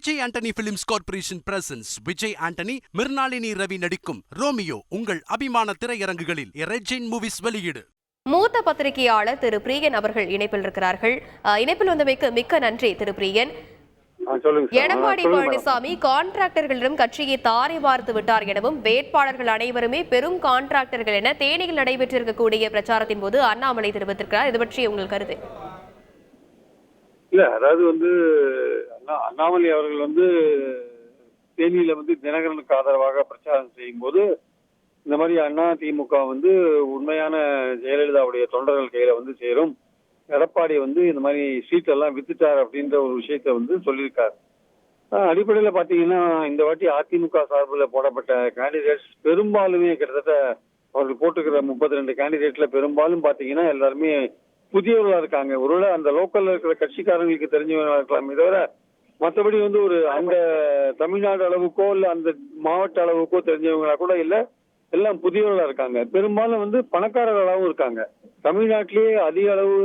Vijay Antony films corporation presents Vijay Antony, Mirnalini Ravi நடிக்கும் Romeo உங்கள் அபிமான திரையரங்குகளில் ரெஜின் மூவிஸ் வெளியீடு. மூத்த பத்திரிகையாளர் திரு பிரியன் அவர்கள் இணைப்பில் இருக்கிறார்கள். இணைப்பில் வந்தமைக்கு மிக்க நன்றி திரு பிரியன். எடப்பாடி பழனிசாமி கான்ட்ராக்டர்களிடம் கட்சியை தாரை பார்த்து விட்டார் எனவும், வேட்பாளர்கள் அனைவருமே பெரும் கான்ட்ராக்டர்கள் என தேனியில் நடைபெற்றிருக்கக்கூடிய பிரச்சாரத்தின் போது அண்ணாமலை தெரிவித்திருக்கிறார். இது பற்றி உங்கள் கருத்து? இல்ல, அதாவது அண்ணாமலை அவர்கள் தேனியில தினகரனுக்கு ஆதரவாக பிரச்சாரம் செய்யும் போது இந்த மாதிரி அண்ணா திமுக உண்மையான ஜெயலலிதாவுடைய தொண்டர்கள் கையில சேரும், எடப்பாடி இந்த மாதிரி சீட் எல்லாம் வித்துட்டார் அப்படின்ற ஒரு விஷயத்த சொல்லியிருக்காரு. அடிப்படையில பாத்தீங்கன்னா இந்த வாட்டி அதிமுக சார்பில் போடப்பட்ட கேண்டிடேட்ஸ் பெரும்பாலுமே கிட்டத்தட்ட அவர்கள் போட்டுக்கிற 32 கேண்டிடேட்ல பெரும்பாலும் பாத்தீங்கன்னா எல்லாருமே புதியவர்களா இருக்காங்க. ஒருவேளை அந்த லோக்கல்ல இருக்கிற கட்சிக்காரங்களுக்கு தெரிஞ்சவங்களா இருக்கலாமே தவிர மற்றபடி ஒரு அந்த தமிழ்நாடு அளவுக்கோ இல்ல அந்த மாவட்ட அளவுக்கோ தெரிஞ்சவங்களா கூட இல்ல, எல்லாம் புதியவர்களா இருக்காங்க. பெரும்பாலும் பணக்காரர்களாகவும் இருக்காங்க. தமிழ்நாட்டிலேயே அதிக அளவு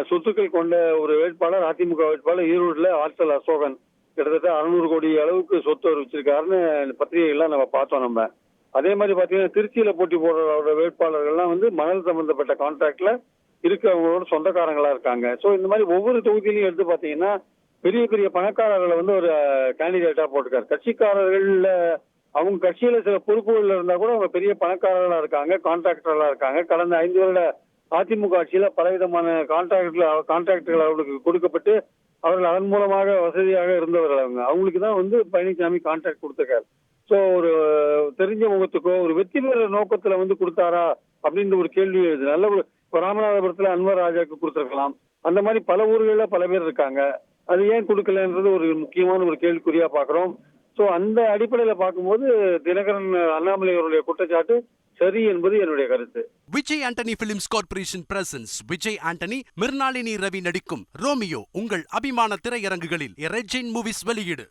சொத்துக்கள் கொண்ட ஒரு வேட்பாளர் அதிமுக வேட்பாளர் ஈரோடுல ஆர்சல் அசோகன் கிட்டத்தட்ட 600 கோடி அளவுக்கு சொத்து அவர் வச்சிருக்காருன்னு பத்திரிகைகள்லாம் நம்ம பார்த்தோம். நம்ம அதே மாதிரி பாத்தீங்கன்னா திருச்சியில போட்டி போடுற வேட்பாளர்கள்லாம் மணல் சம்பந்தப்பட்ட கான்ட்ராக்ட்ல இருக்கிறவங்களோட சொந்தக்காரங்களா இருக்காங்க. சோ இந்த மாதிரி ஒவ்வொரு தொகுதியிலையும் எடுத்து பாத்தீங்கன்னா பெரிய பெரிய பணக்காரர்களை ஒரு கேண்டிடேட்டா போட்டிருக்காரு. கட்சிக்காரர்கள்ல அவங்க கட்சியில சில பொறுப்புகள்ல இருந்தா கூட அவங்க பெரிய பணக்காரர்களா இருக்காங்க, கான்ட்ராக்டர்களா இருக்காங்க. கடந்த 5 வருட அதிமுக ஆட்சியில பலவிதமான கான்ட்ராக்டுகள் அவர்களுக்கு கொடுக்கப்பட்டு அவர்கள் அதன் மூலமாக வசதியாக இருந்தவர்கள். அவங்களுக்கு தான் பழனிசாமி கான்ட்ராக்ட் கொடுத்திருக்காரு. சோ ஒரு தெரிஞ்ச முகத்துக்கோ ஒரு வெற்றி பெற நோக்கத்துல கொடுத்தாரா அப்படின்ற ஒரு கேள்வி எழுது. நல்ல ஒரு ராமநாதபுரத்துல அன்வர் ராஜாக்கு கொடுத்திருக்கலாம். அந்த மாதிரி பல ஊர்களில் பல பேர் இருக்காங்க. அது ஏன் கொடுக்கலன்றது ஒரு முக்கியமான ஒரு கேள்விக்குறியா பாக்குறோம். சோ அந்த அடிப்படையில பார்க்கும்போது தினகரன் அண்ணாமலை அவருடைய குற்றச்சாட்டு சரி என்பது என்னுடைய கருத்து. Vijay Antony films corporation presents Vijay Antony, Mirnalini Ravi நடிக்கும் ரோமியோ உங்கள் அபிமான திரையரங்குகளில் ரெஜின் மூவிஸ் வெளியீடு.